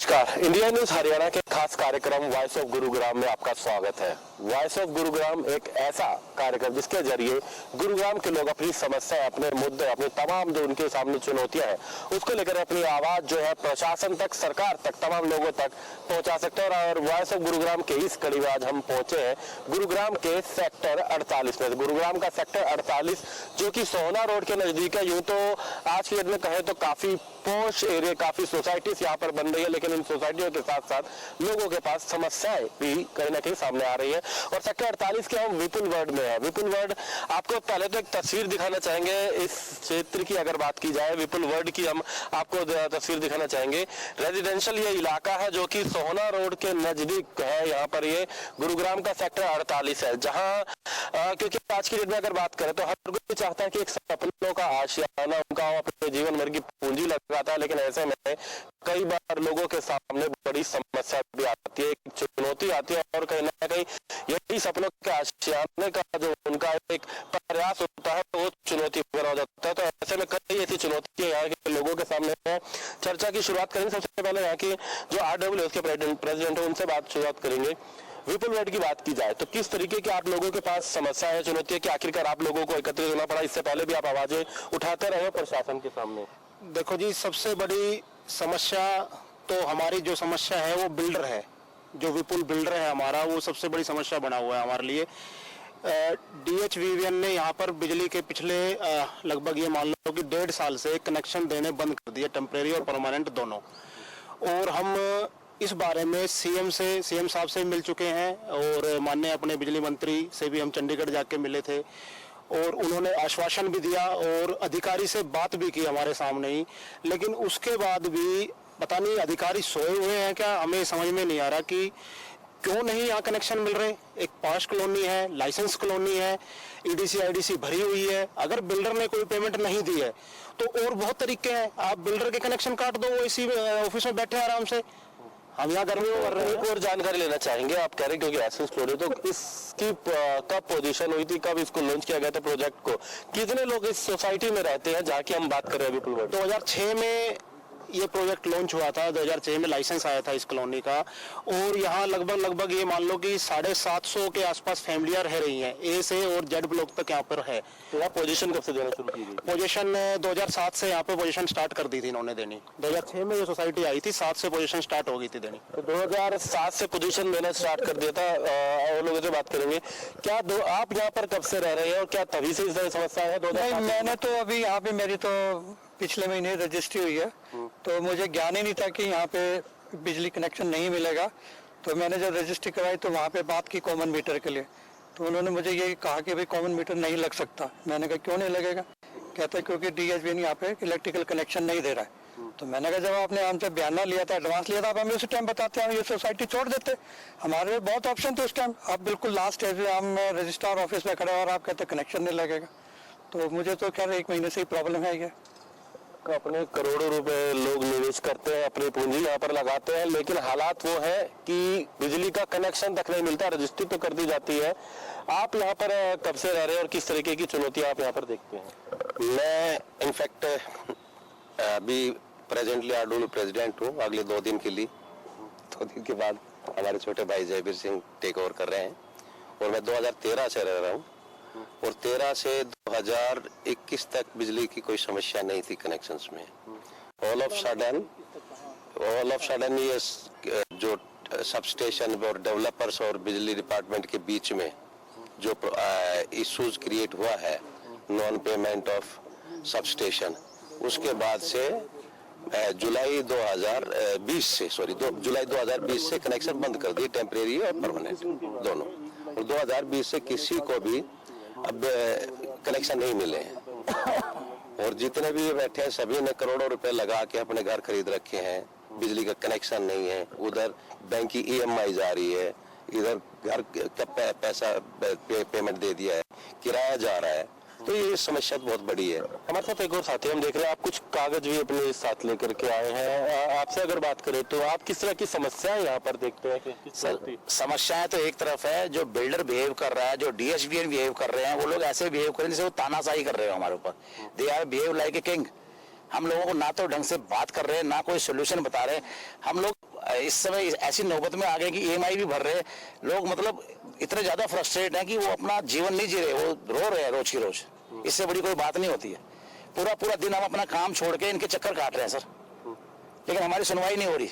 नमस्कार, India news Haryana के खास कार्यक्रम वॉइस ऑफ गुरुग्राम में आपका स्वागत है। वॉइस ऑफ गुरुग्राम एक ऐसा कार्यक्रम जिसके जरिए गुरुग्राम के लोग अपनी समस्या, अपने मुद्दे, अपनी तमाम जो उनके सामने चुनौतियां हैं उसको लेकर अपनी आवाज जो है प्रशासन तक, सरकार तक, तमाम लोगों तक पहुंचा सकते हैं। और वॉइस ऑफ गुरुग्राम के इस कड़ी में आज हम पहुंचे हैं गुरुग्राम के सेक्टर 48 में। गुरुग्राम का सेक्टर 48 जो कि सोहना रोड के नजदीक है। यूं तो आज की डेट में कहें तो काफी पॉश एरिया, काफी सोसाइटीज यहाँ पर बन रही है, लेकिन इन सोसाइटियों के साथ साथ लोगों के पास समस्याएं भी कहीं ना कहीं सामने आ रही है। और सेक्टर 48 के हम विपुल वर्ड में है। विपुल वर्ड, आपको पहले तो एक तस्वीर दिखाना चाहेंगे इस क्षेत्र की। अगर बात की जाए विपुल वर्ड की, हम आपको तस्वीर दिखाना चाहेंगे। रेजिडेंशियल ये इलाका है जो कि सोहना रोड के नजदीक है। यहाँ पर ये गुरुग्राम का सेक्टर 48 है, जहाँ क्योंकि आज की डेट में अगर बात करें तो हर कोई चाहता है कि एक सपनों का आशियाना उनका अपने जीवन भर की पूंजी लगाता है, लेकिन ऐसे में कई बार लोगों के सामने बड़ी समस्या भी आती है, एक चुनौती आती है। और कहीं ना कहीं यही सपनों के आशियाने का जो उनका एक प्रयास होता है वो चुनौती बना हो जाता है। तो ऐसे में कई ऐसी चुनौतियां यहाँ के लोगों के सामने है। चर्चा की शुरुआत करेंगे। सबसे पहले यहाँ की जो RWS के प्रेसिडेंट है उनसे शुरुआत करेंगे। विपुल वर्ड की बात की जाए तो किस तरीके की आप लोगों के पास समस्या है, चुनौती है कि आखिरकार आप लोगों को एकत्रित होना पड़ा? इससे पहले भी आप आवाजें उठाते रहे प्रशासन के सामने। देखो जी, सबसे बड़ी समस्या तो हमारी जो समस्या है वो बिल्डर है। जो विपुल बिल्डर है हमारा, वो सबसे बड़ी समस्या बना हुआ है हमारे लिए। DHVVN ने यहाँ पर बिजली के पिछले लगभग ये मान लो कि 1.5 साल से कनेक्शन देने बंद कर दिए, टेम्परेरी और परमानेंट दोनों। और हम इस बारे में सीएम साहब से मिल चुके हैं और माननीय अपने बिजली मंत्री से भी हम चंडीगढ़ जाके मिले थे और उन्होंने आश्वासन भी दिया और अधिकारी से बात भी की हमारे सामने ही। लेकिन उसके बाद भी पता नहीं अधिकारी सोए हुए हैं क्या, हमें समझ में नहीं आ रहा कि क्यों नहीं यहाँ कनेक्शन मिल रहे। एक पास कॉलोनी है, लाइसेंस कॉलोनी है, EDC IDC भरी हुई है। अगर बिल्डर ने कोई पेमेंट नहीं दी है तो और बहुत तरीके हैं, आप बिल्डर के कनेक्शन काट दो, वो इसी ऑफिस में बैठे आराम से। हम यहाँ गर्मी कर रहे हैं। और जानकारी लेना चाहेंगे, आप कह रहे हैं क्योंकि लाइसेंस क्लोज है, तो इसकी कब पोजीशन हुई थी, कब इसको लॉन्च किया गया था प्रोजेक्ट को? कितने लोग इस सोसाइटी में रहते हैं जहाँ की हम बात कर रहे हैं विपुल वर्ड? 2006 में ये प्रोजेक्ट लॉन्च हुआ था। 2006 में लाइसेंस आया था इस कॉलोनी का। और यहाँ लगभग ये मान लो कि 750 के आसपास फैमिलियां रह रही हैं, A से और Z ब्लॉक तक यहाँ पर है। तो यहाँ पोजीशन कब से देना शुरू की गई? पोजीशन 2007 से यहाँ पे पोजीशन स्टार्ट कर दी थी इन्होंने देनी। 2006 में ये सोसाइटी आई थी, 7 से पोजीशन स्टार्ट हो गई थी देनी। तो 2007 से पोजीशन देना स्टार्ट कर दिया था। और लोगों से बात करेंगे, क्या आप यहाँ पर कब से रह रहे हैं और क्या तभी से इस तरह समस्या है? नहीं, मैंने तो अभी यहाँ पे मेरी तो पिछले महीने रजिस्ट्री हुई है, तो मुझे ज्ञान ही नहीं था कि यहाँ पे बिजली कनेक्शन नहीं मिलेगा। तो मैंने जब रजिस्ट्री कराई तो वहाँ पे बात की कॉमन मीटर के लिए, तो उन्होंने मुझे ये कहा कि भाई कॉमन मीटर नहीं लग सकता। मैंने कहा क्यों नहीं लगेगा? कहते क्योंकि DHVN यहाँ पे इलेक्ट्रिकल कनेक्शन नहीं दे रहा है। तो मैंने कहा जब आपने हमसे बयाना लिया था, एडवांस लिया था, आप हमें उस टाइम बताते हैं, हम ये सोसाइटी छोड़ देते। हमारे बहुत ऑप्शन थे उस टाइम। आप बिल्कुल लास्ट स्टेज पे हम रजिस्ट्रार ऑफिस में खड़े और आप कहते कनेक्शन नहीं लगेगा। तो मुझे तो खैर 1 महीने से ही प्रॉब्लम है ये। अपने करोड़ों रुपए लोग निवेश करते हैं, अपनी पूंजी यहाँ पर लगाते हैं, लेकिन हालात वो है कि बिजली का कनेक्शन तक नहीं मिलता। रजिस्ट्री तो कर दी जाती है। आप यहाँ पर कब से रह रहे हैं और किस तरीके की चुनौतियां आप यहाँ पर देखते हैं? मैं इनफैक्ट अभी प्रेजेंटली RWS प्रेसिडेंट हूँ। अगले 2 दिन के लिए, 2 दिन के बाद हमारे छोटे भाई जयवीर सिंह टेक ओवर कर रहे हैं। और मैं 2013 से रह रहा हूँ और 13 से 2021 तक बिजली की कोई समस्या नहीं थी कनेक्शंस में। ऑल ऑफ सडन ये जो सब स्टेशन और डेवलपर्स और बिजली डिपार्टमेंट के बीच में जो इश्यूज क्रिएट हुआ है, non payment of sub station, उसके बाद से जुलाई 2020 से कनेक्शन बंद कर दिए, टेम्परेरी और परमानेंट दोनों। और 2020 से किसी को भी अब कनेक्शन नहीं मिले हैं। और जितने भी बैठे हैं सभी ने करोड़ों रुपए लगा के अपने घर खरीद रखे हैं, बिजली का कनेक्शन नहीं है। उधर बैंक की EMI जा रही है, इधर घर का पैसा पेमेंट दे दिया है, किराया जा रहा है। तो ये समस्या बहुत बड़ी है। हमारे साथ एक और साथी हम देख रहे हैं, आप कुछ कागज भी अपने साथ लेकर के आए हैं। आपसे अगर बात करें तो आप किस तरह की समस्याएं यहाँ पर देखते हैं? समस्याएं तो एक तरफ है, जो बिल्डर बिहेव कर रहा है, जो DHVN बिहेव कर रहे हैं, वो लोग ऐसे बिहेव कर रहे हैं जैसे वो तानाशाही कर रहे हो हमारे ऊपर। They are behave like a king. हम लोगों को ना तो ढंग से बात कर रहे हैं, ना कोई सोल्यूशन बता रहे हैं। हम लोग इस समय ऐसी नौबत में आ गए कि ईएमआई भी भर रहे लोग, मतलब इतने ज्यादा फ्रस्ट्रेट हैं कि वो अपना जीवन नहीं जी रहे, वो रो रहे हैं रोज की रोज। इससे बड़ी कोई बात नहीं होती है। पूरा पूरा दिन हम अपना काम छोड़ के इनके चक्कर काट रहे हैं सर, लेकिन हमारी सुनवाई नहीं हो रही।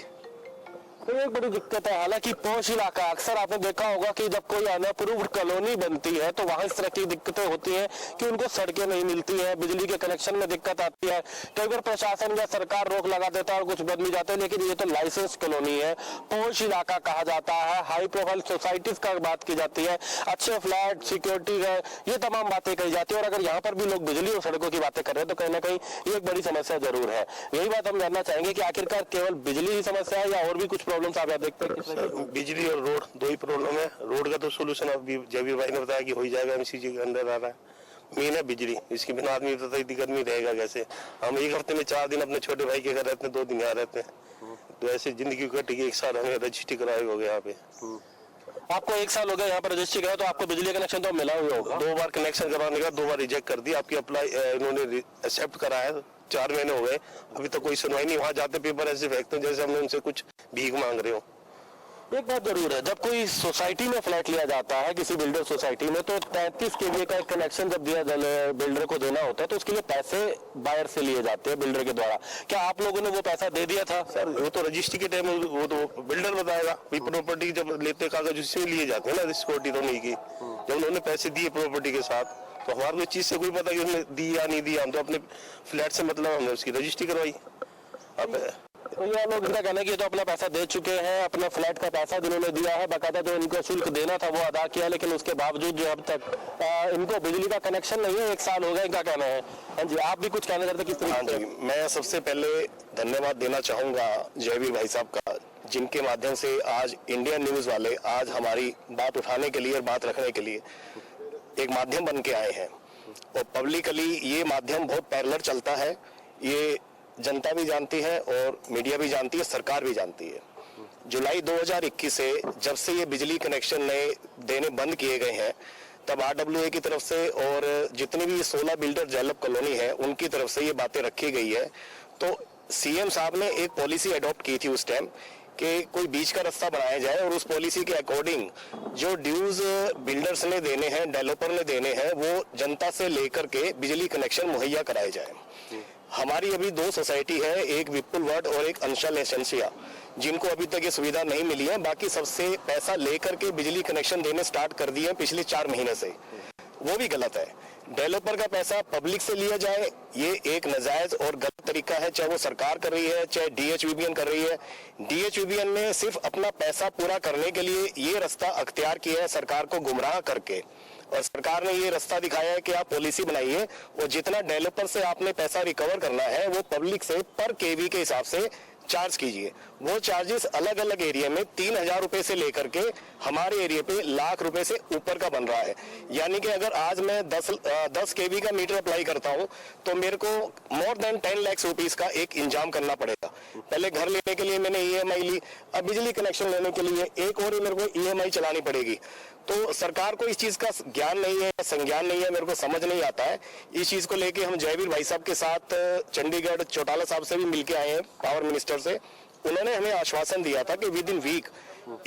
तो एक बड़ी दिक्कत है। हालांकि पहुंच इलाका, अक्सर आपने देखा होगा कि जब कोई अनअप्रूव्ड कॉलोनी बनती है तो वहां इस तरह की दिक्कतें होती हैं कि उनको सड़कें नहीं मिलती हैं, बिजली के कनेक्शन में दिक्कत आती है। कई बार प्रशासन या सरकार रोक लगा देता है और कुछ बन भी जाते हैं, लेकिन ये तो लाइसेंस कॉलोनी है, पहुंच इलाका कहा जाता है, हाई प्रोफाइल सोसाइटीज का बात की जाती है, अच्छे फ्लैट, सिक्योरिटी है, ये तमाम बातें कही जाती है। और अगर यहाँ पर भी लोग बिजली और सड़कों की बातें कर रहे हैं तो कहीं ना कहीं ये एक बड़ी समस्या जरूर है। यही बात हम जानना चाहेंगे कि आखिरकार केवल बिजली ही समस्या है या और भी कुछ प्रॉब्लम्स आप देखते हैं? सर, बिजली और रोड दो ही प्रॉब्लम है। रोड का तो सोल्यूशन अभी जयवीर भाई ने बताया कि हो ही जाएगा, एमसीजी के अंदर आ रहा है। मेन है बिजली, इसके बिना आदमी तो इतनी गर्मी रहेगा कैसे। हम एक हफ्ते में 4 दिन अपने छोटे भाई के घर रहते हैं, 2 दिन यहाँ रहते हैं, तो ऐसे जिंदगी कटेगी। 1 साल हमें रजिस्ट्री कराए हो गया यहाँ पे। आपको 1 साल हो गया यहाँ पर रजिस्ट्री करा, तो आपको बिजली कनेक्शन तो मिला हुआ होगा? 2 बार कनेक्शन करवाने का 2 बार रिजेक्ट कर दिया। आपकी अप्लाई इन्होंने एक्सेप्ट करा है, 4 महीने हो गए, अभी तक कोई सुनवाई नहीं। वहाँ जाते पेपर ऐसे फेंकते हैं जैसे हमने उनसे कुछ भीख मांग रहे हो। एक बात जरूर है, जब कोई सोसाइटी में फ्लैट लिया जाता है किसी बिल्डर सोसाइटी में, तो 33 केवीए का एक कनेक्शन जब दिया बिल्डर को देना होता है तो उसके लिए पैसे बायर से लिए जाते हैं बिल्डर के द्वारा। क्या आप लोगों ने वो पैसा दे दिया था? सर, वो तो रजिस्ट्री के टाइम वो तो बिल्डर बताएगा। प्रॉपर्टी जब लेते कागज उससे लिए जाते हैं ना, सिक्योरिटी तो नहीं की। जब उन्होंने पैसे दिए प्रॉपर्टी के साथ तो हमारे को चीज से कोई पता कि उन्होंने दी या नहीं दी। हम तो अपने फ्लैट से मतलब हमने उसकी रजिस्ट्री करवाई। अब तो ये लोग इनका कहना है कि तो अपना पैसा दे चुके हैं, अपना फ्लैट का पैसा जिन्होंने दिया है, बाकायदा जो इनको शुल्क देना था वो अदा किया, लेकिन उसके बावजूद जो अब तक इनको बिजली का कनेक्शन नहीं है। 1 साल हो गया, इनका कहना है। हाँ जी, आप भी कुछ कहना चाहते किस हाँ तरीके जी, मैं सबसे पहले धन्यवाद देना चाहूंगा जयवीर भाई साहब का, जिनके माध्यम से आज इंडियन न्यूज वाले आज हमारी बात उठाने के लिए और बात रखने के लिए एक माध्यम बन के आए हैं। और पब्लिकली ये माध्यम बहुत पैरेलल चलता है, ये जनता भी जानती है और मीडिया भी जानती है, सरकार भी जानती है। जुलाई 2021 से जब से ये बिजली कनेक्शन नए देने बंद किए गए हैं, तब RWA की तरफ से और जितनी भी 16 बिल्डर डेवलप कॉलोनी है उनकी तरफ से ये बातें रखी गई है। तो सीएम साहब ने एक पॉलिसी अडॉप्ट की थी उस टाइम कि कोई बीच का रास्ता बनाया जाए और उस पॉलिसी के अकॉर्डिंग जो ड्यूज बिल्डर्स ने देने हैं, डेवलपर ने देने हैं, वो जनता से लेकर के बिजली कनेक्शन मुहैया कराए जाए। हमारी अभी 2 सोसाइटी है, एक विपुल वर्ड और एक अंशल एसेंसिया, जिनको अभी तक ये सुविधा नहीं मिली है। बाकी सबसे पैसा लेकर के बिजली कनेक्शन देने स्टार्ट कर दिए हैं पिछले 4 महीने से। वो भी गलत है। डेवलपर का पैसा पब्लिक से लिया जाए, ये एक नाजायज और गलत तरीका है, चाहे वो सरकार कर रही है चाहे DHVBN कर रही है। DHVBN ने सिर्फ अपना पैसा पूरा करने के लिए ये रास्ता अख्तियार किया है, सरकार को गुमराह करके। और सरकार ने ये रास्ता दिखाया है कि आप पॉलिसी बनाइए और जितना डेवलपर से आपने पैसा रिकवर करना है वो पब्लिक से पर केवी के हिसाब से चार्ज कीजिए। वो चार्जेस अलग अलग एरिया में 3000 रुपए से लेकर के हमारे एरिया पे लाख रुपए से ऊपर का बन रहा है। यानी कि अगर आज मैं 10 केवी का मीटर अप्लाई करता हूं तो मेरे को मोर देन 10 लाख रुपीस का एक इंजाम करना पड़ेगा। पहले घर लेने के लिए मैंने EMI ली, अब बिजली कनेक्शन लेने के लिए एक और मेरे को EMI चलानी पड़ेगी। तो सरकार को इस चीज का ज्ञान नहीं है, संज्ञान नहीं है, मेरे को समझ नहीं आता है। इस चीज को लेके हम जयवीर भाई साहब के साथ चंडीगढ़ चौटाला साहब से भी मिलके आए हैं, पावर मिनिस्टर से। उन्होंने हमें आश्वासन दिया था कि विद इन वीक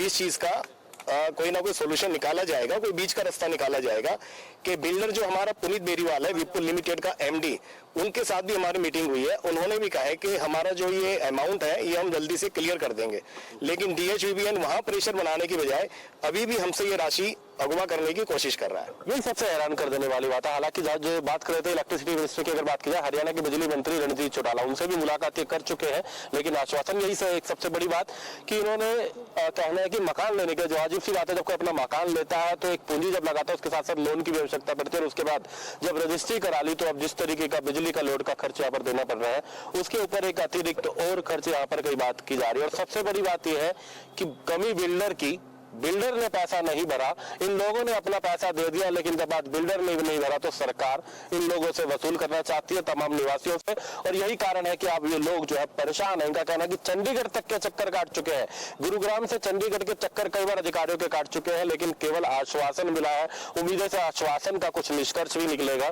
इस चीज का कोई ना कोई सोल्यूशन निकाला जाएगा, कोई बीच का रास्ता निकाला जाएगा। कि बिल्डर जो हमारा पुनीत बेरीवाल है, विपुल लिमिटेड का MD, उनके साथ भी हमारी मीटिंग हुई है। उन्होंने भी कहा है कि हमारा जो ये अमाउंट है ये हम जल्दी से क्लियर कर देंगे। लेकिन DHVBN वहां प्रेशर बनाने की बजाय अभी भी हमसे ये राशि अगवा करने की कोशिश कर रहा है। यही सबसे हैरान कर देने वाली बात है। हालांकि जो बात कर रहे थे इलेक्ट्रिसिटी मिनिस्टर की, अगर बात की जाए हरियाणा के बिजली मंत्री रणजीत चौटाला, उनसे भी मुलाकातें कर चुके हैं, लेकिन आश्वासन यही से एक सबसे बड़ी बात कि इन्होंने कहना है कि मकान लेने के, जो अजीब सी बात है, जब कोई अपना मकान लेता है तो एक पूंजी जब लगाता है उसके साथ साथ लोन की भी आवश्यकता पड़ती है, और उसके बाद जब रजिस्ट्री करा ली तो अब जिस तरीके का बिजली का लोड का खर्च यहाँ पर देना पड़ रहा है, उसके ऊपर एक अतिरिक्त और खर्च यहाँ पर कई बात की जा रही है। और सबसे बड़ी बात यह है कि कमी बिल्डर की बिल्डर ने पैसा नहीं भरा, इन लोगों ने अपना पैसा दे दिया, लेकिन जब आज बिल्डर ने भी नहीं भरा तो सरकार इन लोगों से वसूल करना चाहती है, तमाम निवासियों से। और यही कारण है कि अब ये लोग जो है परेशान है। इनका कहना है कि चंडीगढ़ तक के चक्कर काट चुके हैं, गुरुग्राम से चंडीगढ़ के चक्कर कई बार अधिकारियों के काट चुके हैं, लेकिन केवल आश्वासन मिला है। उम्मीद है आश्वासन का कुछ निष्कर्ष भी निकलेगा।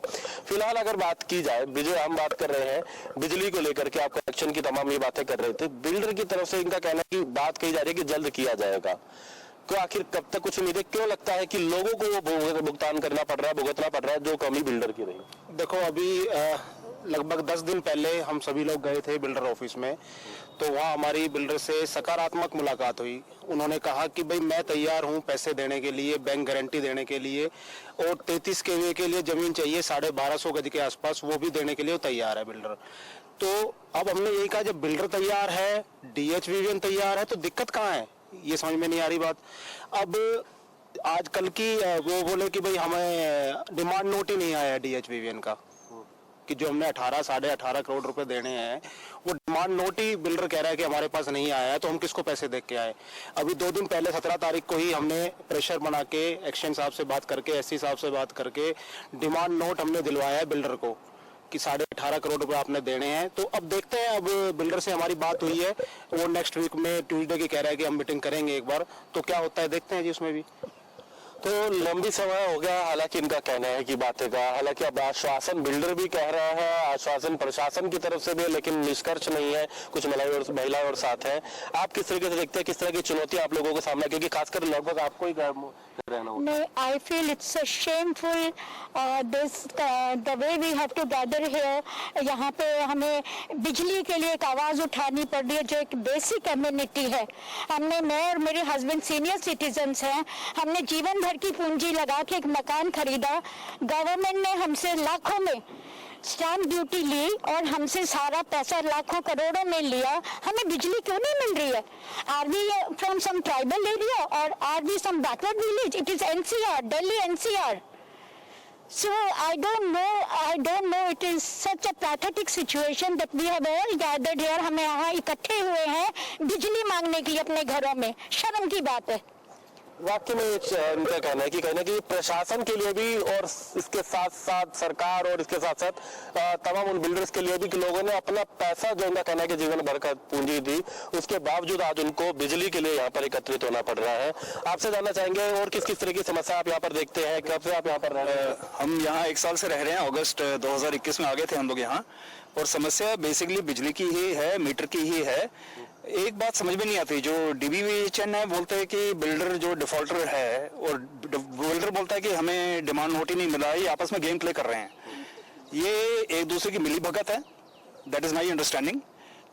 फिलहाल अगर बात की जाए, विजय, हम बात कर रहे हैं बिजली को लेकर के, आप कनेक्शन की तमाम ये बातें कर रहे थे, बिल्डर की तरफ से इनका कहना है कि बात कही जा रही है कि जल्द किया जाएगा। तो आखिर कब तक कुछ उम्मीदें, क्यों लगता है कि लोगों को वो भुगतान करना पड़ रहा है, भुगतना पड़ रहा है, जो कमी बिल्डर की रही? देखो, अभी लगभग 10 दिन पहले हम सभी लोग गए थे बिल्डर ऑफिस में, तो वहाँ हमारी बिल्डर से सकारात्मक मुलाकात हुई। उन्होंने कहा कि भाई मैं तैयार हूँ पैसे देने के लिए, बैंक गारंटी देने के लिए, और 33 kVA के लिए ज़मीन चाहिए 1250 गज के आसपास, वो भी देने के लिए वो तैयार है बिल्डर। तो अब हमने यही कहा, जब बिल्डर तैयार है, DHVVN तैयार है, तो दिक्कत कहाँ है, ये समझ में नहीं आ रही बात। अब आजकल की वो बोले कि भाई हमें डिमांड नोट ही नहीं आया DHVVN का, कि जो हमने 18-18.5 करोड़ रुपए देने हैं, वो डिमांड नोट ही बिल्डर कह रहा है कि हमारे पास नहीं आया है, तो हम किसको पैसे दे के आए। अभी 2 दिन पहले 17 तारीख को ही हमने प्रेशर बना के एक्शन साहब से बात करके, SC साहब से बात करके डिमांड नोट हमने दिलवाया है बिल्डर को कि 18.5 करोड़ रुपए आपने देने हैं। तो अब देखते हैं, अब बिल्डर से हमारी बात हुई है, वो नेक्स्ट वीक में ट्यूसडे की कह रहा है कि हम मीटिंग करेंगे एक बार, तो क्या होता है देखते हैं जी उसमें भी। तो लंबी समय हो गया, हालांकि इनका कहना है कि बातें का, हालांकि अब आश्वासन बिल्डर भी कह रहा है, आश्वासन प्रशासन की तरफ से भी, लेकिन निष्कर्ष नहीं है। कुछ महिलाएं और साथ हैं। आप किस तरीके से देखते हैं, किस तरह की चुनौतियां आप लोगों को सामना, क्योंकि खासकर लगभग आपको ही रहना होगा? No, I feel it's a shameful the way we have to gather here. यहाँ पे हमें बिजली के लिए एक आवाज़ उठानी पड़ रही है, जो एक बेसिक कम्युनिटी है। मैं और मेरे हस्बैंड सीनियर सिटीजन्स हैं। हमने जीवन भर की पूंजी लगा के एक मकान खरीदा। गवर्नमेंट ने हमसे लाखों में स्टैम्प ड्यूटी ली और हमसे सारा पैसा लाखों करोड़ों में लिया। हमें बिजली क्यों नहीं मिल रही है? Are we from some tribal area और are we some backward village? It is NCR, Delhi NCR. So I don't know. It is such a pathetic situation that we have all gathered here. हमें यहाँ इकट्ठे हुए हैं बिजली मांगने के लिए अपने घरों में। शर्म की बात है। वाकई में इनका कहना है कि प्रशासन के लिए भी, और इसके साथ साथ सरकार, और इसके साथ साथ तमाम उन बिल्डर्स के लिए भी, कि लोगों ने अपना पैसा, जो उनका कहना है कि जीवन भर का पूंजी दी, उसके बावजूद आज उनको बिजली के लिए यहाँ पर एकत्रित होना पड़ रहा है। आपसे जानना चाहेंगे, और किस किस तरह की समस्या आप यहाँ पर देखते हैं, कब से आप यहाँ पर रह रहे हैं? हम यहाँ 1 साल से रह रहे हैं। अगस्त 2021 में आ गए थे हम लोग यहाँ, और समस्या बेसिकली बिजली की ही है, मीटर की ही है। एक बात समझ में नहीं आती, जो DBVHN है बोलते हैं कि बिल्डर जो डिफॉल्टर है, और बिल्डर बोलता है कि हमें डिमांड नोट ही नहीं मिला, ये आपस में गेम प्ले कर रहे हैं। ये एक दूसरे की मिली भगत है, दैट इज माई अंडरस्टैंडिंग।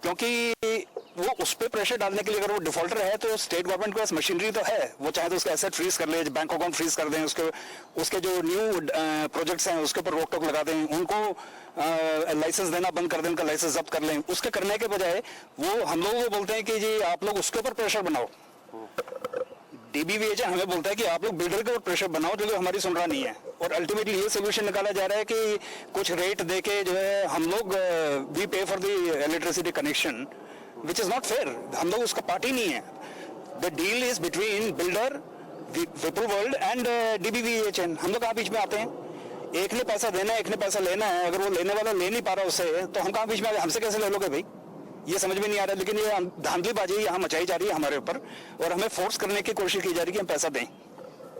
क्योंकि वो उस पर प्रेशर डालने के लिए, अगर वो डिफॉल्टर है तो स्टेट गवर्नमेंट के पास मशीनरी तो है, वो चाहे तो उसका एसेट फ्रीज कर ले, बैंक अकाउंट फ्रीज कर दें, उसके जो न्यू प्रोजेक्ट्स हैं उसके ऊपर रोक टोक लगा दें, उनको लाइसेंस देना बंद कर दें, उनका लाइसेंस जब्त कर लें। उसके करने के बजाय वो हम लोगों को बोलते हैं कि जी आप लोग उसके ऊपर प्रेशर बनाओ। DBVHN हमें बोलता है कि आप लोग बिल्डर के ऊपर प्रेशर बनाओ, जो हमारी सुन रहा नहीं है। और अल्टीमेटली ये सोल्यूशन निकाला जा रहा है कि कुछ रेट दे के जो है हम लोग वी पे for the electricity connection, which is not fair. हम लोग उसका पार्टी नहीं है। The deal is between builder, Vipul world and DBVHN। हम लोग कहाँ बीच में आते हैं? एक ने पैसा देना है, एक ने पैसा लेना है। अगर वो लेने वाला ले नहीं पा रहा उससे, तो हम कहाँ बीच में, हमसे कैसे ले लोगे भाई? ये समझ में नहीं आ रहा। लेकिन ये धांधलीबाजी यहाँ मचाई जा रही है हमारे ऊपर, और हमें फोर्स करने की कोशिश की जा रही है कि हम पैसा दें।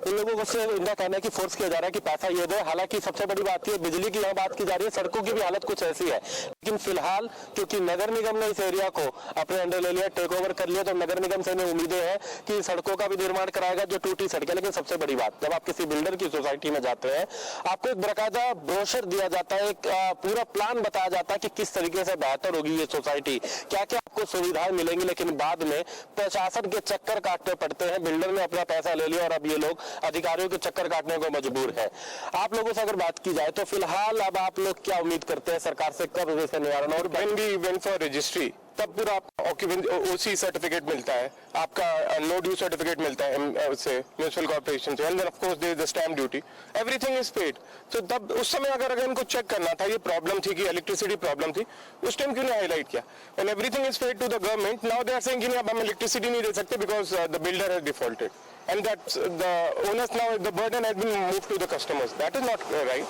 इन लोगों को से इनका कहना है कि फोर्स किया जा रहा है कि पैसा ये दे। हालांकि सबसे बड़ी बात ये बिजली की यहाँ बात की जा रही है, सड़कों की भी हालत कुछ ऐसी है। लेकिन फिलहाल क्योंकि नगर निगम ने इस एरिया को अपने अंडर ले लिया, टेक ओवर कर लिया, तो नगर निगम से हमें उम्मीदें हैं कि सड़कों का भी निर्माण कराएगा जो टूटी सड़कें। लेकिन सबसे बड़ी बात, जब आप किसी बिल्डर की सोसाइटी में जाते हैं, आपको एक बाकायदा ब्रोशर दिया जाता है, एक पूरा प्लान बताया जाता है कि किस तरीके से बेहतर होगी ये सोसाइटी, क्या क्या आपको सुविधाएं मिलेंगी। लेकिन बाद में प्रशासन के चक्कर काटने पड़ते हैं। बिल्डर ने अपना पैसा ले लिया और अब ये लोग अधिकारियों के चक्कर काटने को मजबूर है। आप लोगों से अगर बात की जाए तो फिलहाल अब आप लोग क्या उम्मीद करते हैं सरकार से, कब इसका निवारण? और when we went for registry, तब पूरा आपका OC सर्टिफिकेट मिलता है, आपका नो ड्यू सर्टिफिकेट मिलता है उससे, म्यूनिसिपल कॉर्पोरेशन से, and then of course there is the stamp duty, everything is paid. तो तब उस समय अगर इनको चेक करना था, ये प्रॉब्लम थी कि इलेक्ट्रिसिटी प्रॉब्लम थी, उस टाइम क्यों नहीं हाईलाइट किया? And everything is paid to the government. Now they are saying कि अब हम इलेक्ट्रिसिटी नहीं दे सकते because the builder has defaulted. and that the owners now the burden has been moved to the customers. That is not right.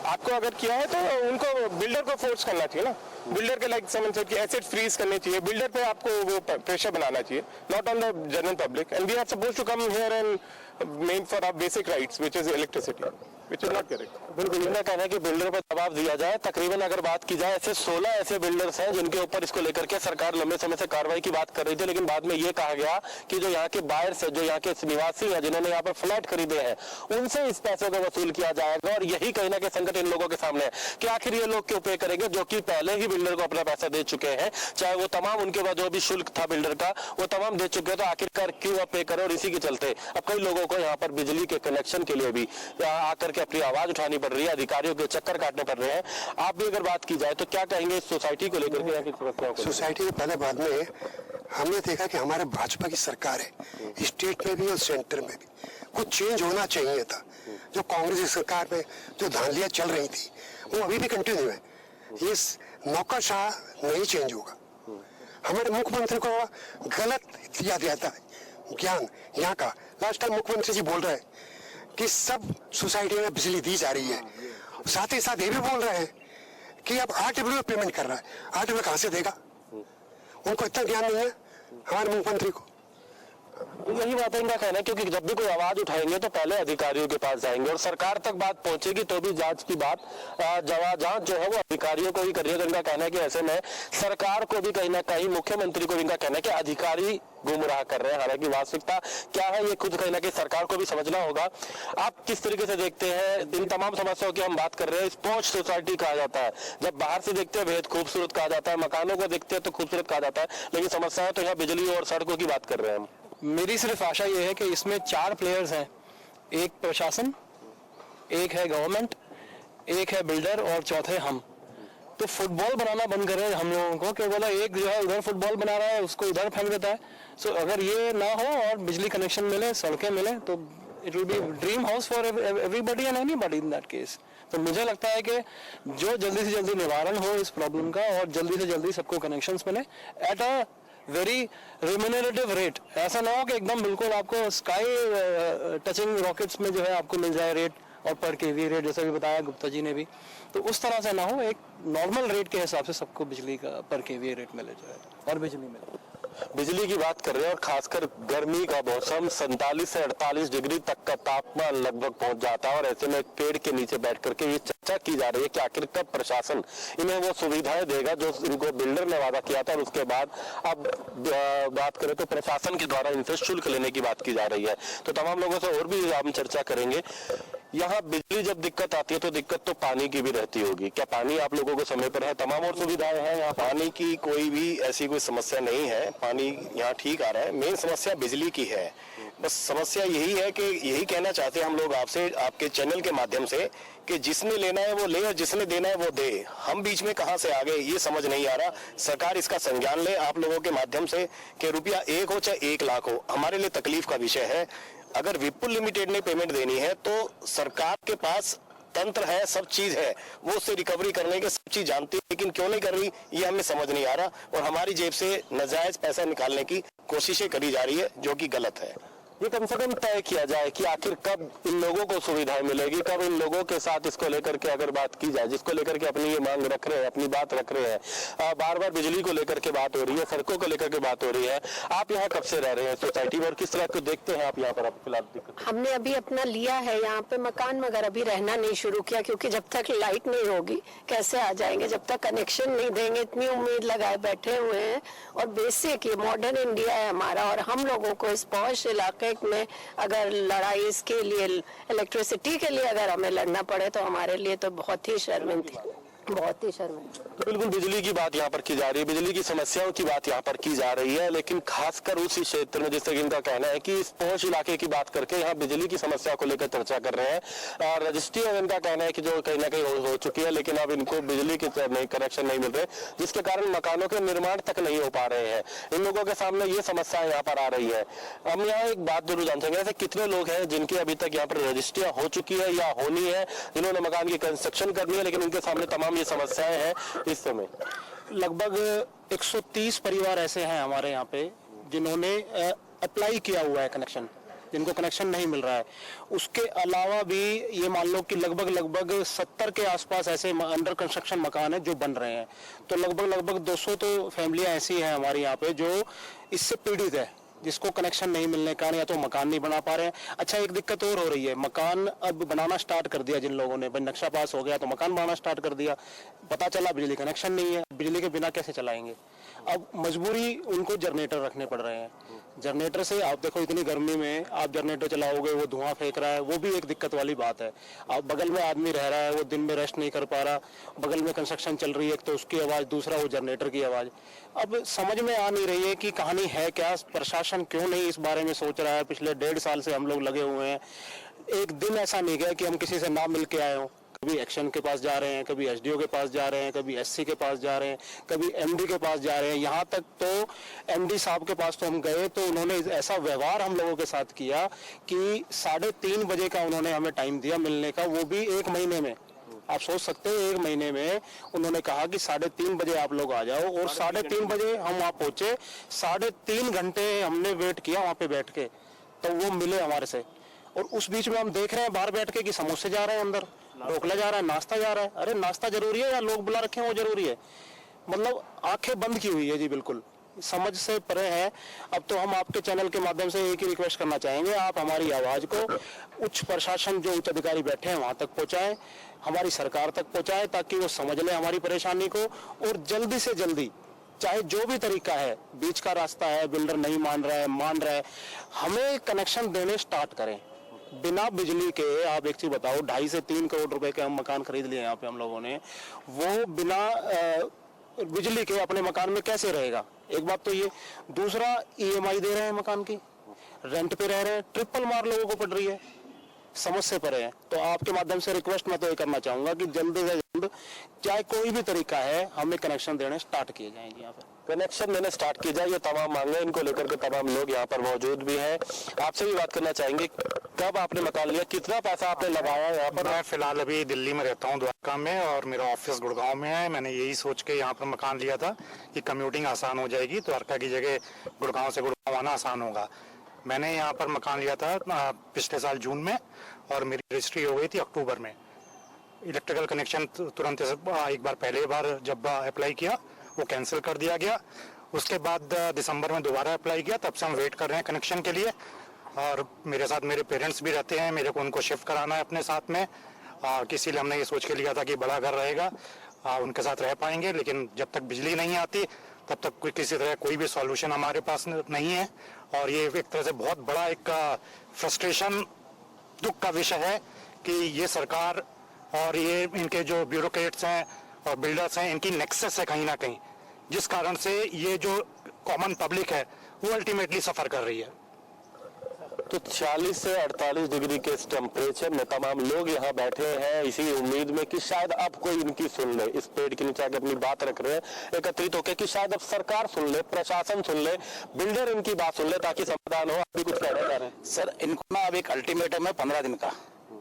आपको अगर किया है तो उनको बिल्डर को फोर्स करना चाहिए ना, बिल्डर के लाइक समझ कि एसेट फ्रीज करने चाहिए, बिल्डर पे आपको वो प्रेशर बनाना चाहिए, not on the general public. And we are suppose to come here and men for our basic rights which is electricity, which is not correct. बिल्कुल, इनका कहना है कि बिल्डर पर दबाव दिया जाए. तकरीबन अगर बात की जाए ऐसे 16 ऐसे बिल्डर्स हैं जिनके ऊपर इसको लेकर के सरकार लंबे समय से कार्रवाई की बात कर रही थी, लेकिन बाद में ये कहा गया कि जो यहाँ के बायर्स है, जो यहाँ के निवासी हैं, जिन्होंने यहाँ पर फ्लैट खरीदे हैं, उनसे इस पैसे को वसूल किया जाएगा. और यही कहीं ना कहीं संकट इन लोगों के सामने है कि आखिर ये लोग क्यों पे करेंगे, जो कि पहले ही बिल्डर को अपना पैसा दे चुके हैं, चाहे वो तमाम उनके बाद जो भी शुल्क था बिल्डर का वो तमाम दे चुके हैं. तो आखिरकार क्यों अब पे करें. और इसी के चलते अब कई लोगों को यहाँ पर बिजली के कनेक्शन के लिए भी आकर के अपनी आवाज उठानी पड़ रही है, अधिकारियों के चक्कर काटने पड़ रहे हैं. आप भी अगर बात की जाए तो क्या कहेंगे इस सोसाइटी को लेकर के, यहाँ की समस्याओं को? सोसाइटी के पहले बाद में हमने देखा कि हमारे भाजपा की सरकार है, स्टेट में भी और सेंटर में भी कुछ चेंज होना चाहिए था. जो कांग्रेस की सरकार में जो धांधलियां चल रही थी वो अभी भी कंटिन्यू है. ये नौकरशाह नहीं चेंज होगा. हमारे मुख्यमंत्री को गलत दिया जाता है ज्ञान यहाँ का. लास्ट टाइम मुख्यमंत्री जी बोल रहे हैं कि सब सोसाइटी में बिजली दी जा रही है, साथ ही साथ ये भी बोल रहे हैं कि अब RW में पेमेंट कर रहा है. RW कहाँ से देगा? उनको इतना ज्ञान नहीं है हमारे मुख्यमंत्री को. यही बात है इनका कहना है, क्योंकि जब भी कोई आवाज उठाएंगे तो पहले अधिकारियों के पास जाएंगे और सरकार तक बात पहुंचेगी तो भी जांच की बात जांच जो है वो अधिकारियों को ही करिए. तो इनका कहना है कि ऐसे में सरकार को भी कहीं ना कहीं, मुख्यमंत्री को इनका कहना है कि अधिकारी गुमराह कर रहे हैं. हालांकि वास्तविकता क्या है ये खुद कहीं ना कहीं सरकार को भी समझना होगा. आप किस तरीके से देखते हैं इन तमाम समस्याओं की हम बात कर रहे हैं. स्पॉश सोसाइटी कहा जाता है, जब बाहर से देखते हैं बेहद खूबसूरत कहा जाता है, मकानों को देखते हैं तो खूबसूरत कहा जाता है, लेकिन समस्याएं तो यहाँ बिजली और सड़कों की बात कर रहे हैं हम. मेरी सिर्फ आशा ये है कि इसमें 4 प्लेयर्स हैं, एक प्रशासन, एक है गवर्नमेंट, एक है बिल्डर और चौथे हम. तो फुटबॉल बनाना बंद करें हम लोगों को कि बोला एक जो है उधर फुटबॉल बना रहा है उसको इधर फेंक देता है. सो अगर ये ना हो और बिजली कनेक्शन मिले, सड़कें मिले, तो it will be dream house for everybody and anybody in that case. तो मुझे लगता है कि जो जल्दी से जल्दी निवारण हो इस प्रॉब्लम का और जल्दी से जल्दी सबको कनेक्शंस मिले at a very remunerative rate. ऐसा ना हो कि एकदम बिल्कुल आपको स्काई टचिंग रॉकेट्स में जो है आपको मिल जाए रेट और पर केवी रेट, जैसा भी बताया गुप्ता जी ने भी. तो उस तरह से ना हो, एक नॉर्मल रेट के हिसाब से सबको बिजली का पर केवी रेट मिले जो है और बिजली मिले. बिजली की बात कर रहे हैं और खासकर गर्मी का मौसम 47 से 48 डिग्री तक का तापमान लगभग पहुंच जाता है. और ऐसे में एक पेड़ के नीचे बैठ करके ये चर्चा की जा रही है कि आखिर कब प्रशासन इन्हें वो सुविधाएं देगा जो इनको बिल्डर ने वादा किया था. और उसके बाद अब बात करें तो प्रशासन के द्वारा इनसे शुल्क लेने की बात की जा रही है. तो तमाम लोगों से और भी हम चर्चा करेंगे. यहाँ बिजली जब दिक्कत आती है तो दिक्कत तो पानी की भी रहती होगी. क्या पानी आप लोगों को समय पर है? तमाम और सुविधाएं हैं यहाँ? पानी की कोई भी ऐसी कोई समस्या नहीं है, पानी यहाँ ठीक आ रहा है. मेन समस्या बिजली की है. बस समस्या यही है कि यही कहना चाहते हैं हम लोग आपसे, आपके चैनल के माध्यम से, कि जिसने लेना है वो ले और जिसने देना है वो दे. हम बीच में कहां से आ गए ये समझ नहीं आ रहा. सरकार इसका संज्ञान ले आप लोगों के माध्यम से कि रुपया 1 हो चाहे 1 लाख हो, हमारे लिए तकलीफ का विषय है. अगर विपुल लिमिटेड ने पेमेंट देनी है तो सरकार के पास तंत्र है, सब चीज है, वो उससे रिकवरी करने के सब चीज जानती है, लेकिन क्यों नहीं कर रही ये हमें समझ नहीं आ रहा. और हमारी जेब से नाजायज पैसा निकालने की कोशिशें करी जा रही है जो कि गलत है. ये कम से कम तय किया जाए कि आखिर कब इन लोगों को सुविधाएं मिलेगी, कब इन लोगों के साथ इसको लेकर के अगर बात की जाए, जिसको लेकर के अपनी ये मांग रख रहे हैं, अपनी बात रख रहे हैं. बार बार बिजली को लेकर के बात हो रही है, सड़कों को लेकर के बात हो रही है. आप यहाँ कब से रह रहे हैं सोसाइटी में और किस तरह को देखते हैं आप यहाँ पर? फिलहाल दिक्कत हमने अभी अपना लिया है यहाँ पे मकान, मगर अभी रहना नहीं शुरू किया क्योंकि जब तक लाइट नहीं होगी कैसे आ जाएंगे, जब तक कनेक्शन नहीं देंगे. इतनी उम्मीद लगाए बैठे हुए हैं. और बेसिक ये मॉडर्न इंडिया है हमारा और हम लोगों को इस पॉश इलाके में अगर लड़ाई इसके लिए, इलेक्ट्रिसिटी के लिए अगर हमें लड़ना पड़े तो हमारे लिए तो बहुत ही शर्मिंदगी, बहुत ही शर्मिंदगी. तो बिल्कुल बिजली की बात यहाँ पर की जा रही है, बिजली की समस्याओं की बात यहाँ पर की जा रही है, लेकिन खासकर उसी क्षेत्र में जिससे इनका कहना है कि इस पहुंच इलाके की बात करके यहाँ बिजली की समस्या को लेकर चर्चा कर रहे हैं. और रजिस्ट्री में इनका कहना है कि जो कहीं ना कहीं हो चुकी है, लेकिन अब इनको बिजली के कनेक्शन नहीं मिल रहे, जिसके कारण मकानों के निर्माण तक नहीं हो पा रहे हैं. इन लोगों के सामने ये समस्या यहाँ पर आ रही है. हम यहाँ एक बात जरूर जान चाहेंगे, ऐसे कितने लोग हैं जिनकी अभी तक यहाँ पर रजिस्ट्रियां हो चुकी है या होनी है, जिन्होंने मकान की कंस्ट्रक्शन करनी है, लेकिन उनके सामने तमाम ये समस्याएं हैं इस समय? लगभग 130 परिवार ऐसे हैं हमारे यहाँ पे जिन्होंने अप्लाई किया हुआ है कनेक्शन, जिनको कनेक्शन नहीं मिल रहा है। उसके अलावा भी ये मान लो कि लगभग 70 के आसपास ऐसे अंडर कंस्ट्रक्शन मकान हैं जो बन रहे हैं। तो लगभग 200 तो फैमिलियां ऐसी हैं हमारे यहाँ पे जो इससे पीड़ित है, जिसको कनेक्शन नहीं मिलने के कारण या तो मकान नहीं बना पा रहे हैं। अच्छा, एक दिक्कत और हो रही है, मकान अब बनाना स्टार्ट कर दिया जिन लोगों ने, नक्शा पास हो गया तो मकान बनाना स्टार्ट कर दिया, पता चला बिजली कनेक्शन नहीं है, बिजली के बिना कैसे चलाएंगे। अब मजबूरी उनको जनरेटर रखने पड़ रहे हैं। जनरेटर से आप देखो इतनी गर्मी में आप जनरेटर चलाओगे, वो धुआं फेंक रहा है, वो भी एक दिक्कत वाली बात है। आप बगल में आदमी रह रहा है, वो दिन में रेस्ट नहीं कर पा रहा, बगल में कंस्ट्रक्शन चल रही है, एक तो उसकी आवाज़, दूसरा वो जनरेटर की आवाज़। अब समझ में आ नहीं रही है कि कहानी है क्या, प्रशासन क्यों नहीं इस बारे में सोच रहा है। पिछले 1.5 साल से हम लोग लगे हुए हैं, एक दिन ऐसा नहीं गया कि हम किसी से ना मिल के आए हों। कभी एक्शन के पास जा रहे हैं, कभी एसडीओ के पास जा रहे हैं, कभी एससी के पास जा रहे हैं, कभी एमडी के पास जा रहे हैं। यहाँ तक तो एमडी साहब के पास तो हम गए तो उन्होंने ऐसा व्यवहार हम लोगों के साथ किया कि 3:30 बजे का उन्होंने हमें टाइम दिया मिलने का, वो भी 1 महीने में। आप सोच सकते हैं 1 महीने में उन्होंने कहा कि 3:30 बजे आप लोग आ जाओ, और 3:30 बजे हम वहाँ पहुंचे। 3.5 घंटे हमने वेट किया वहाँ पे बैठ के, तो वो मिले हमारे से। और उस बीच में हम देख रहे हैं बाहर बैठ के कि समोसे जा रहे हैं अंदर, ढोकला जा रहा है, नाश्ता जा रहा है। अरे नाश्ता जरूरी है या लोग बुला रखे हैं वो जरूरी है? मतलब आंखें बंद की हुई है जी, बिल्कुल समझ से परे है। अब तो हम आपके चैनल के माध्यम से एक ही रिक्वेस्ट करना चाहेंगे, आप हमारी आवाज को उच्च प्रशासन, जो उच्च अधिकारी बैठे हैं वहां तक पहुंचाएं, हमारी सरकार तक पहुंचाएं, ताकि वो समझ ले हमारी परेशानी को, और जल्दी से जल्दी, चाहे जो भी तरीका है, बीच का रास्ता है, बिल्डर नहीं मान रहा है, हमें कनेक्शन देने स्टार्ट करें। बिना बिजली के, आप एक चीज बताओ, 2.5 से 3 करोड़ रुपए के हम मकान खरीद लिए यहाँ पे हम लोगों ने, वो बिना बिजली के अपने मकान में कैसे रहेगा? एक बात तो ये, दूसरा ईएमआई दे रहे हैं मकान की, रेंट पे रह रहे हैं, ट्रिपल मार लोगों को पड़ रही है, समझ से परे है। तो आपके माध्यम से रिक्वेस्ट मैं तो ये करना चाहूंगा कि जल्द से जल्द, चाहे कोई भी तरीका है, हमें कनेक्शन देने स्टार्ट किए जाएंगे। यहाँ पर कनेक्शन देने स्टार्ट की जाए, ये तमाम मांगे, इनको लेकर के तमाम लोग यहाँ पर मौजूद भी हैं। आपसे भी बात करना चाहेंगे, कब आपने मकान लिया, कितना पैसा आपने लगाया यहाँ पर? मैं फिलहाल अभी दिल्ली में रहता हूँ, द्वारका में, और मेरा ऑफिस गुड़गांव में है। मैंने यही सोच के यहाँ पर मकान लिया था कि कम्यूटिंग आसान हो जाएगी, द्वारका की जगह गुड़गांव से गुड़गांव आना आसान होगा। मैंने यहाँ पर मकान लिया था पिछले साल जून में, और मेरी रजिस्ट्री हो गई थी अक्टूबर में। इलेक्ट्रिकल कनेक्शन तुरंत एक बार पहले बार जब अप्लाई किया वो कैंसिल कर दिया गया। उसके बाद दिसंबर में दोबारा अप्लाई किया, तब से हम वेट कर रहे हैं कनेक्शन के लिए। और मेरे साथ मेरे पेरेंट्स भी रहते हैं, मेरे को उनको शिफ्ट कराना है अपने साथ में, इसीलिए हमने ये सोच के लिया था कि बड़ा घर रहेगा, उनके साथ रह पाएंगे। लेकिन जब तक बिजली नहीं आती तब तक किसी तरह कोई भी सॉल्यूशन हमारे पास नहीं है। और ये एक तरह से बहुत बड़ा एक फ्रस्ट्रेशन, दुख का विषय है कि ये सरकार और ये इनके जो ब्यूरोक्रेट्स हैं और बिल्डर्स हैं, इनकी नेक्सस है कहीं ना कहीं, जिस कारण से ये जो कॉमन पब्लिक है वो अल्टीमेटली सफर कर रही है। तो 40 से 48 डिग्री के इस टेम्परेचर में तमाम लोग यहाँ बैठे हैं इसी उम्मीद में कि शायद अब कोई इनकी सुन ले। इस पेड़ के नीचे आके अपनी बात रख रहे हैं एकत्रित होकर कि शायद अब सरकार सुन ले, प्रशासन सुन ले, बिल्डर इनकी बात सुन ले, ताकि समाधान हो। अभी कुछ कहना चाह रहे हैं सर? इनको ना अब एक अल्टीमेटम है 15 दिन का।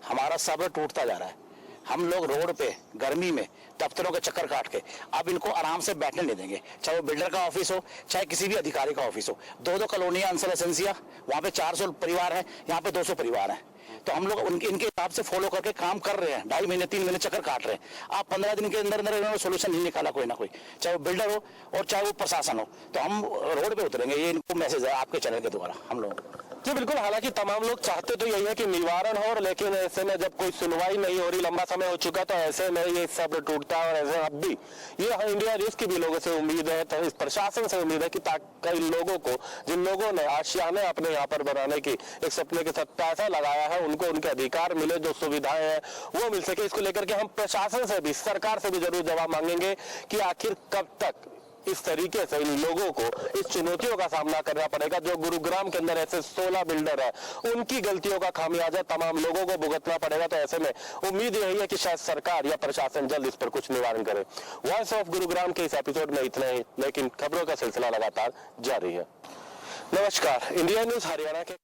हमारा सब्र टूटता जा रहा है। हम लोग रोड पे गर्मी में दफ्तरों के चक्कर काट के अब इनको आराम से बैठने नहीं देंगे, चाहे वो बिल्डर का ऑफिस हो, चाहे किसी भी अधिकारी का ऑफिस हो। 2-2 कॉलोनियां अंसल एसेंसिया, वहाँ पे 400 परिवार हैं, यहाँ पे 200 परिवार हैं। तो हम लोग इनके हिसाब से फॉलो करके काम कर रहे हैं, 2.5 महीने 3 महीने चक्कर काट रहे हैं। आप 15 दिन के अंदर अंदर इन्होंने सोल्यूशन नहीं निकाला कोई ना कोई, चाहे वो बिल्डर हो और चाहे वो प्रशासन हो, तो हम रोड पे उतरेंगे। ये इनको मैसेज है आपके चैनल के द्वारा हम लोग। जी बिल्कुल, हालांकि तमाम लोग चाहते तो यही है कि निवारण हो, लेकिन ऐसे में जब कोई सुनवाई नहीं हो रही, लंबा समय हो चुका, तो ऐसे में ये सब्र टूटता है। और ऐसे अब भी ये इंडिया न्यूज की भी लोगों से उम्मीद है, तो इस प्रशासन से उम्मीद है कि कई लोगों को, जिन लोगों ने आशियाने अपने यहाँ पर बनाने की एक सपने के साथ पैसा लगाया है, उनको उनके अधिकार मिले, जो सुविधाएं हैं वो मिल सके। इसको लेकर के हम प्रशासन से भी, सरकार से भी जरूर जवाब मांगेंगे कि आखिर कब तक इस तरीके से इन लोगों को इस चुनौतियों का सामना करना पड़ेगा। जो गुरुग्राम के अंदर ऐसे 16 बिल्डर है, उनकी गलतियों का खामियाजा तमाम लोगों को भुगतना पड़ेगा। तो ऐसे में उम्मीद यही है कि शायद सरकार या प्रशासन जल्द इस पर कुछ निवारण करे। वॉइस ऑफ गुरुग्राम के इस एपिसोड में इतना ही, लेकिन खबरों का सिलसिला लगातार जारी है। नमस्कार, इंडिया न्यूज हरियाणा के